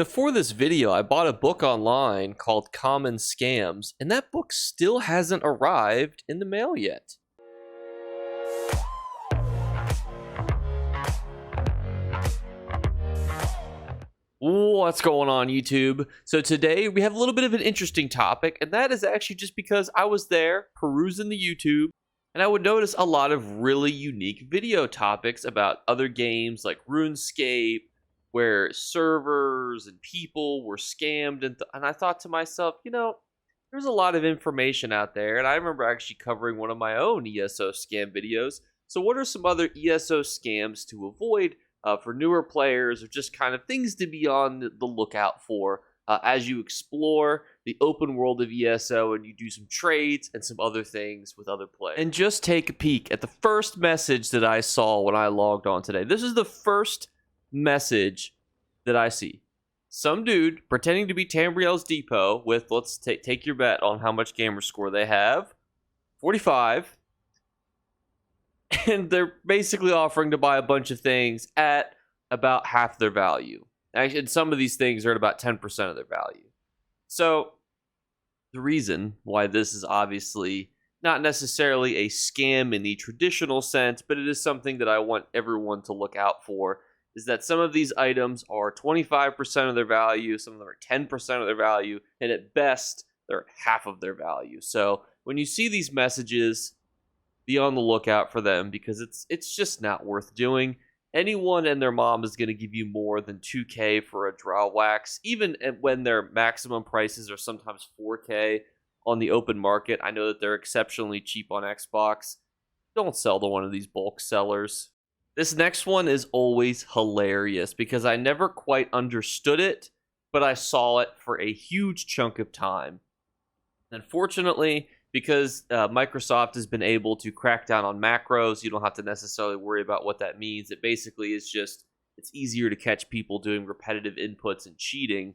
For this video, I bought a book online called Common Scams, and that book still hasn't arrived in the mail yet. What's going on, YouTube? So today we have a little bit of an interesting topic, and that is actually just because I was there perusing the YouTube, and I would notice a lot of really unique video topics about other games like RuneScape, where servers and people were scammed, and I thought to myself, there's a lot of information out there, and I remember actually covering one of my own ESO scam videos. So what are some other ESO scams to avoid for newer players, or just kind of things to be on the lookout for as you explore the open world of ESO and you do some trades and some other things with other players? And just take a peek at the first message that I saw when I logged on today. This is the first message that I see. Some dude pretending to be Tamriels Depot with, let's take your bet on how much gamer score they have, 45, and they're basically offering to buy a bunch of things at about half their value. Actually, and some of these things are at about 10% of their value. So the reason why this is obviously not necessarily a scam in the traditional sense, but it is something that I want everyone to look out for, is that some of these items are 25% of their value, some of them are 10% of their value, and at best, they're half of their value. So when you see these messages, be on the lookout for them, because it's just not worth doing. Anyone and their mom is going to give you more than 2K for a draw wax, even when their maximum prices are sometimes 4K on the open market. I know that they're exceptionally cheap on Xbox. Don't sell to one of these bulk sellers. This next one is always hilarious because I never quite understood it, but I saw it for a huge chunk of time. Unfortunately, because Microsoft has been able to crack down on macros, you don't have to necessarily worry about what that means. It basically is just, it's easier to catch people doing repetitive inputs and cheating,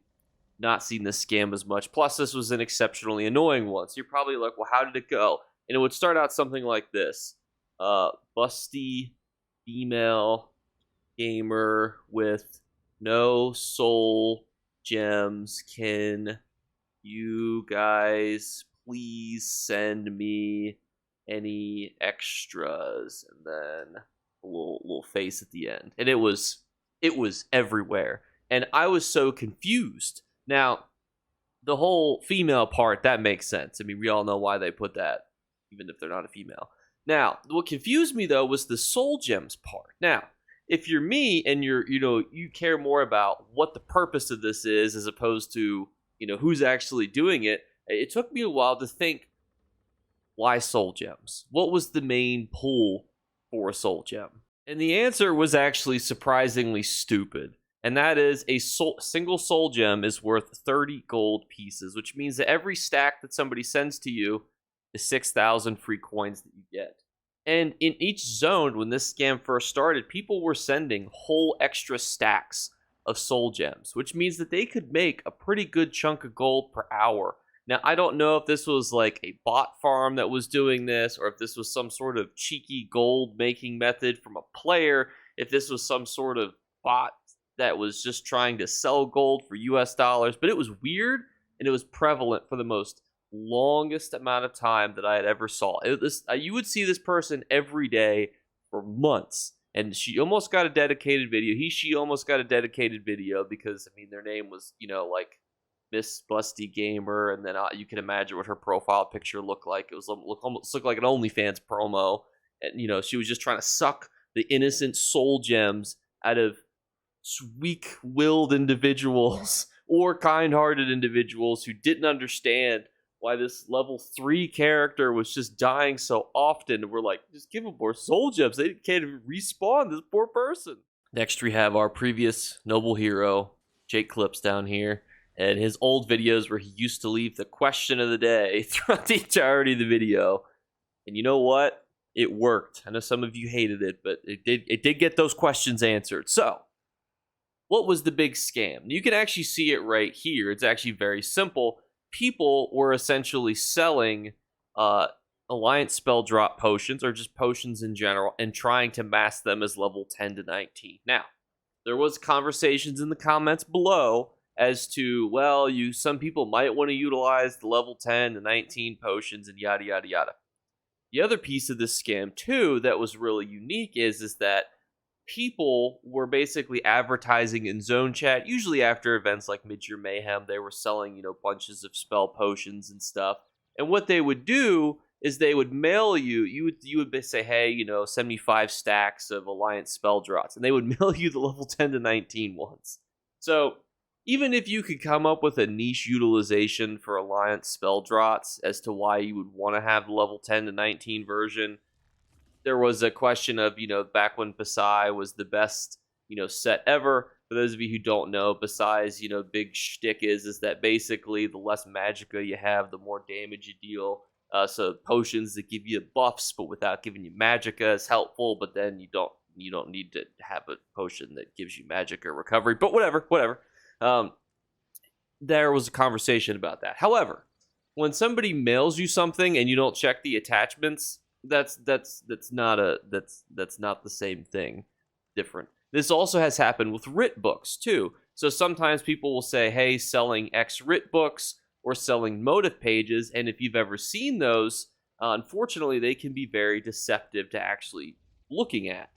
not seeing this scam as much. Plus, this was an exceptionally annoying one. So you're probably like, well, how did it go? And it would start out something like this. Busty female gamer with no soul gems, can you guys please send me any extras? And then a little face at the end. And it was everywhere, and I was so confused. Now, the whole female part, that makes sense. I mean, we all know why they put that, even if they're not a female. Now, what confused me, though, was the soul gems part. Now, if you're me and you care more about what the purpose of this is as opposed to, who's actually doing it, it took me a while to think, why soul gems? What was the main pull for a soul gem? And the answer was actually surprisingly stupid. And that is, a single soul gem is worth 30 gold pieces, which means that every stack that somebody sends to you is 6,000 free coins that you get. And in each zone, when this scam first started, people were sending whole extra stacks of soul gems, which means that they could make a pretty good chunk of gold per hour. Now, I don't know if this was like a bot farm that was doing this, or if this was some sort of cheeky gold making method from a player, if this was some sort of bot that was just trying to sell gold for US dollars, but it was weird, and it was prevalent for the most longest amount of time that I had ever saw. You would see this person every day for months, and she almost got a dedicated video. She almost got a dedicated video because, I mean, their name was, like Miss Busty Gamer, and then you can imagine what her profile picture looked like. It was almost looked like an OnlyFans promo, and she was just trying to suck the innocent soul gems out of weak-willed individuals or kind-hearted individuals who didn't understand why this level 3 character was just dying so often. We're like, just give them more soul gems. They can't even respawn this poor person. Next, we have our previous noble hero, JakeclipsESO, down here, and his old videos where he used to leave the question of the day throughout the entirety of the video. And you know what? It worked. I know some of you hated it, but it did get those questions answered. So, what was the big scam? You can actually see it right here. It's actually very simple. People were essentially selling Alliance spell drop potions, or just potions in general, and trying to mask them as level 10 to 19. Now, there was conversations in the comments below as to, well, some people might want to utilize the level 10 to 19 potions and yada yada yada. The other piece of this scam too that was really unique is that people were basically advertising in zone chat, usually after events like Mid-Year Mayhem. They were selling, bunches of spell potions and stuff. And what they would do is they would mail you would say, hey, 75 stacks of Alliance spell drops, and they would mail you the level 10 to 19 ones. So even if you could come up with a niche utilization for Alliance spell drops as to why you would want to have the level 10 to 19 version, there was a question of, back when Basai was the best, set ever. For those of you who don't know, Basai's, big shtick is that basically the less magicka you have, the more damage you deal. So potions that give you buffs but without giving you magicka is helpful, but then you don't need to have a potion that gives you magicka recovery. But whatever. There was a conversation about that. However, when somebody mails you something and you don't check the attachments, that's not the same thing. Different. This also has happened with writ books too. So sometimes people will say, hey, selling X writ books or selling motive pages, and if you've ever seen those, unfortunately they can be very deceptive to actually looking at.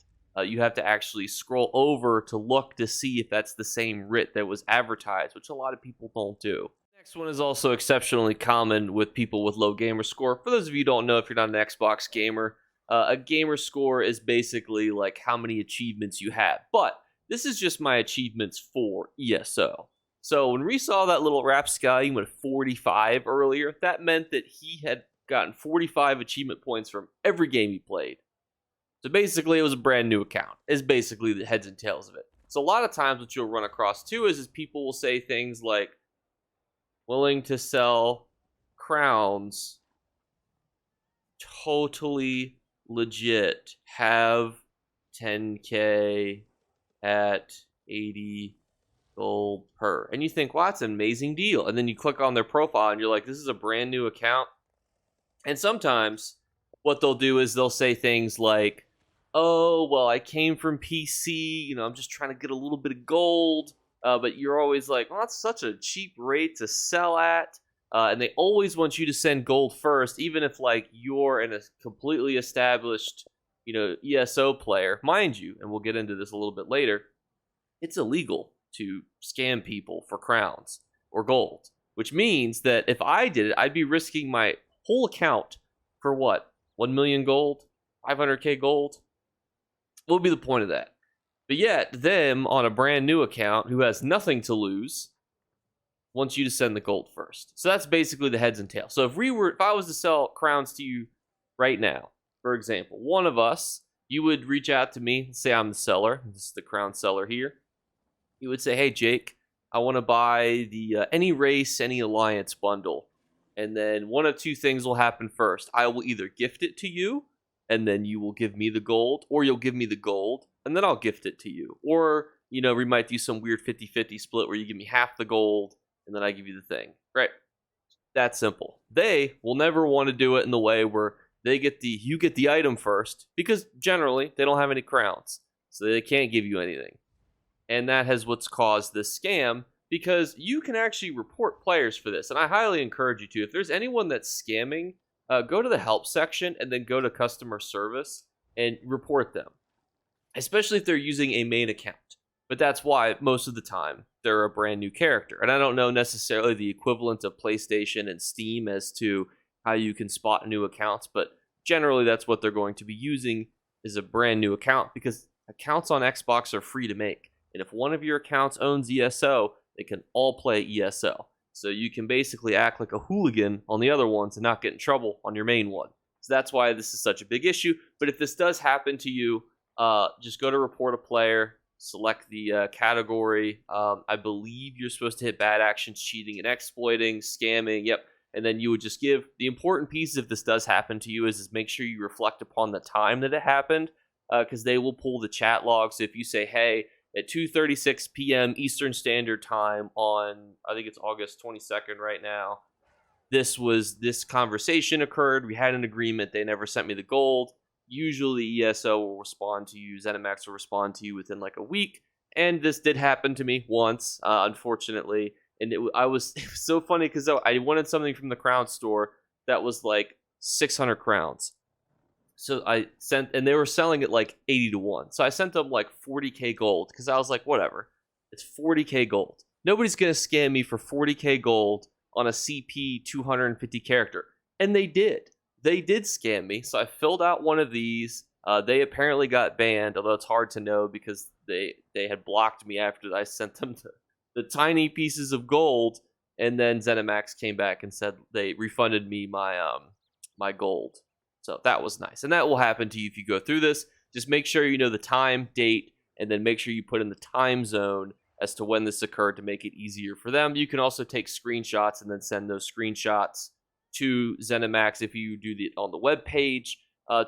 You have to actually scroll over to look to see if that's the same writ that was advertised, which a lot of people don't do. Next one is also exceptionally common with people with low gamer score. For those of you who don't know, if you're not an Xbox gamer, a gamer score is basically like how many achievements you have. But this is just my achievements for ESO. So when we saw that little rapscallion with 45 earlier, that meant that he had gotten 45 achievement points from every game he played. So basically, it was a brand new account. Is basically the heads and tails of it. So a lot of times what you'll run across too is people will say things like, willing to sell crowns, totally legit, have 10k at 80 gold per. And you think, well, that's an amazing deal. And then you click on their profile and you're like, this is a brand new account. And sometimes what they'll do is they'll say things like, oh, well, I came from PC, I'm just trying to get a little bit of gold. But you're always like, well, that's such a cheap rate to sell at. And they always want you to send gold first, even if like you're a completely established, ESO player. Mind you, and we'll get into this a little bit later, it's illegal to scam people for crowns or gold, which means that if I did it, I'd be risking my whole account for what? 1 million gold? 500k gold? What would be the point of that? But yet, them on a brand new account who has nothing to lose wants you to send the gold first. So that's basically the heads and tails. So if I was to sell crowns to you right now, for example, one of us, you would reach out to me, say I'm the seller. This is the crown seller here. You would say, hey, Jake, I want to buy the any race, any alliance bundle. And then one of two things will happen first. I will either gift it to you, and then you will give me the gold, or you'll give me the gold, and then I'll gift it to you. Or, we might do some weird 50-50 split where you give me half the gold, and then I give you the thing. Right? That simple. They will never want to do it in the way where you get the item first, because generally they don't have any crowns, so they can't give you anything. And that has what's caused this scam, because you can actually report players for this. And I highly encourage you to. If there's anyone that's scamming, go to the help section and then go to customer service and report them, especially if they're using a main account. But that's why most of the time they're a brand new character. And I don't know necessarily the equivalent of PlayStation and Steam as to how you can spot new accounts, but generally that's what they're going to be using, is a brand new account, because accounts on Xbox are free to make. And if one of your accounts owns ESO, they can all play ESO. So you can basically act like a hooligan on the other ones and not get in trouble on your main one. So that's why this is such a big issue. But if this does happen to you, just go to report a player, select the category. I believe you're supposed to hit bad actions, cheating and exploiting, scamming. Yep. And then you would just give the important piece, if this does happen to you, is make sure you reflect upon the time that it happened, because they will pull the chat logs. So if you say, hey, at 2:36 p.m. Eastern Standard Time on, I think it's August 22nd right now, this conversation occurred. We had an agreement. They never sent me the gold. Usually ESO will respond to you. ZeniMax will respond to you within like a week And this did happen to me once, unfortunately. And it was so funny because I wanted something from the crown store that was like 600 crowns. So I sent, and they were selling it like 80 to 1. So I sent them like 40k gold because I was like, whatever, it's 40k gold. Nobody's going to scam me for 40k gold on a CP 250 character. And they did. They did scam me. So I filled out one of these. They apparently got banned, although it's hard to know because they had blocked me after I sent them the tiny pieces of gold. And then ZeniMax came back and said they refunded me my gold. So that was nice. And that will happen to you if you go through this. Just make sure you know the time, date, and then make sure you put in the time zone as to when this occurred to make it easier for them. You can also take screenshots and then send those screenshots to ZeniMax if you do it on the web page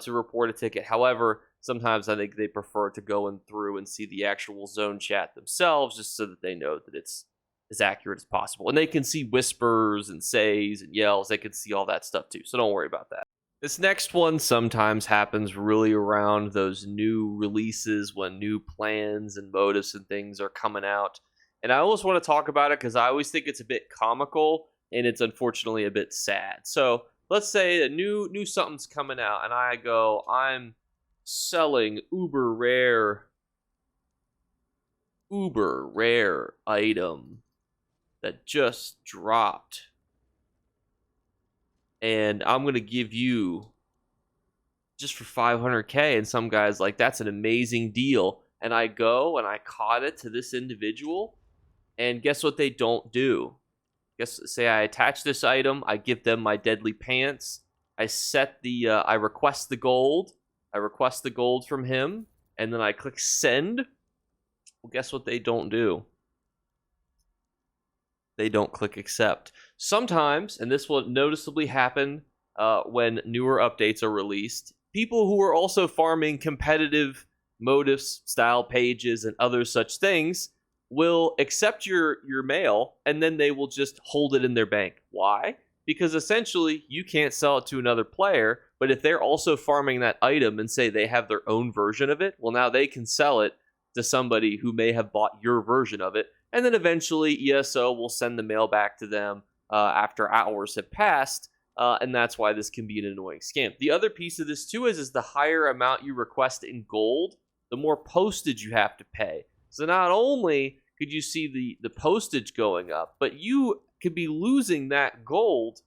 to report a ticket. However, sometimes I think they prefer to go in through and see the actual zone chat themselves just so that they know that it's as accurate as possible. And they can see whispers and says and yells. They can see all that stuff too. So don't worry about that. This next one sometimes happens really around those new releases when new plans and motives and things are coming out. And I always want to talk about it because I always think it's a bit comical and it's unfortunately a bit sad. So let's say a new something's coming out and I go, I'm selling uber rare item that just dropped. And I'm going to give you just for 500k. And some guy's like, that's an amazing deal. And I go and I caught it to this individual. And guess what they don't do? Say I attach this item. I give them my deadly pants. I set the, I request the gold. I request the gold from him. And then I click send. Well, guess what they don't do? They don't click accept. Sometimes, and this will noticeably happen when newer updates are released, people who are also farming competitive motifs, style pages, and other such things will accept your mail, and then they will just hold it in their bank. Why? Because essentially, you can't sell it to another player, but if they're also farming that item and say they have their own version of it, well, now they can sell it to somebody who may have bought your version of it. And then eventually ESO will send the mail back to them after hours have passed. And that's why this can be an annoying scam. The other piece of this too is the higher amount you request in gold, the more postage you have to pay. So not only could you see the postage going up, but you could be losing that gold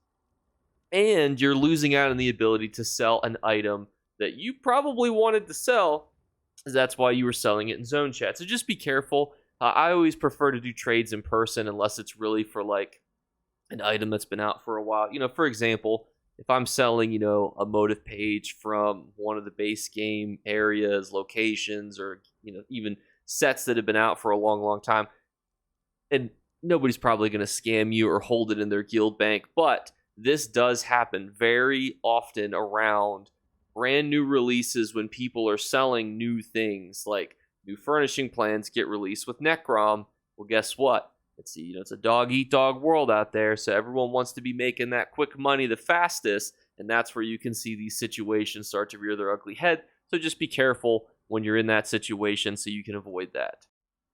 and you're losing out on the ability to sell an item that you probably wanted to sell. That's why you were selling it in zone chat. So just be careful. I always prefer to do trades in person unless it's really for like an item that's been out for a while. You know, for example, if I'm selling, you know, a motive page from one of the base game areas, locations, or, you know, even sets that have been out for a long, long time, and nobody's probably going to scam you or hold it in their guild bank, but this does happen very often around brand new releases when people are selling new things like new furnishing plans get released with Necrom. Well, guess what? It's a dog eat dog world out there, so everyone wants to be making that quick money the fastest, and that's where you can see these situations start to rear their ugly head. So just be careful when you're in that situation so you can avoid that.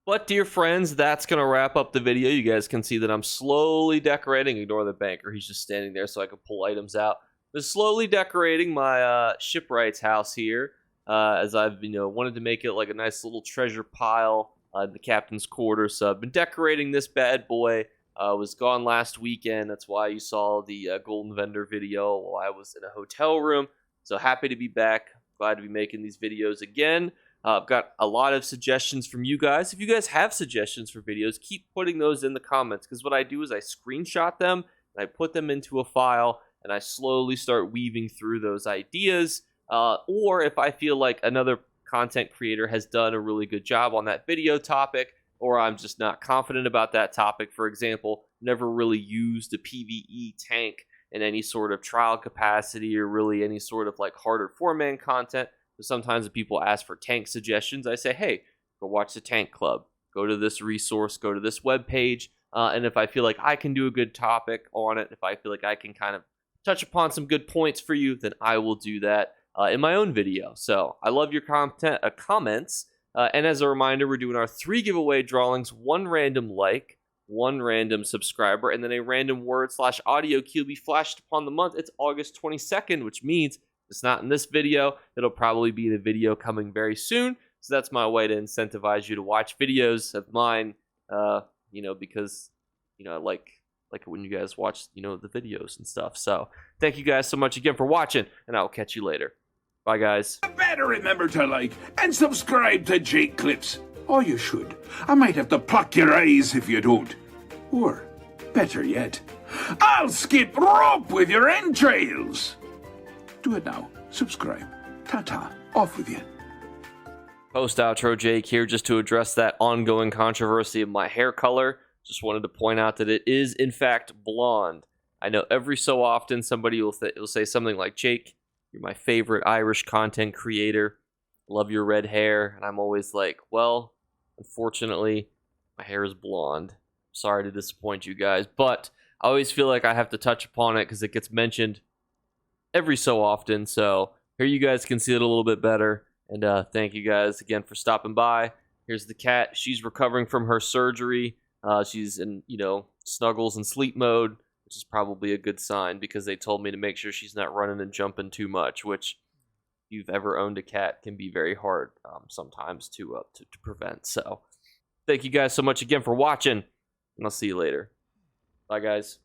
But dear friends, that's going to wrap up the video. You guys can see that I'm slowly decorating. Ignore the banker. He's just standing there so I can pull items out. I'm slowly decorating my shipwright's house here. As I've wanted to make it like a nice little treasure pile in the captain's quarters. So I've been decorating this bad boy. I was gone last weekend. That's why you saw the Golden Vendor video while I was in a hotel room. So happy to be back. Glad to be making these videos again. I've got a lot of suggestions from you guys. If you guys have suggestions for videos, keep putting those in the comments, because what I do is I screenshot them and I put them into a file and I slowly start weaving through those ideas. Or if I feel like another content creator has done a really good job on that video topic, or I'm just not confident about that topic. For example, never really used a PvE tank in any sort of trial capacity or really any sort of like harder 4-man content. But sometimes when people ask for tank suggestions, I say, hey, go watch the Tank Club, go to this resource, go to this web page. And if I feel like I can do a good topic on it, if I feel like I can kind of touch upon some good points for you, then I will do that in my own video. So I love your comments. And as a reminder, we're doing our 3 giveaway drawings: 1 random like, 1 random subscriber, and then a random word/audio cue will be flashed upon the month. It's August 22nd, which means it's not in this video. It'll probably be in a video coming very soon. So that's my way to incentivize you to watch videos of mine, because, I like it when you guys watch, the videos and stuff. So thank you guys so much again for watching, and I'll catch you later. Bye, guys. Better remember to like and subscribe to Jake Clips. Or you should. I might have to pluck your eyes if you don't. Or, better yet, I'll skip rope with your entrails. Do it now. Subscribe. Ta-ta. Off with you. Post-outro Jake here, just to address that ongoing controversy of my hair color. Just wanted to point out that it is, in fact, blonde. I know every so often somebody will say something like, Jake, you're my favorite Irish content creator. Love your red hair. And I'm always like, well, unfortunately, my hair is blonde. Sorry to disappoint you guys, but I always feel like I have to touch upon it because it gets mentioned every so often. So here you guys can see it a little bit better. And thank you guys again for stopping by. Here's the cat. She's recovering from her surgery. She's in, snuggles and sleep mode, which is probably a good sign because they told me to make sure she's not running and jumping too much, which, if you've ever owned a cat, can be very hard sometimes to prevent. So thank you guys so much again for watching, and I'll see you later. Bye, guys.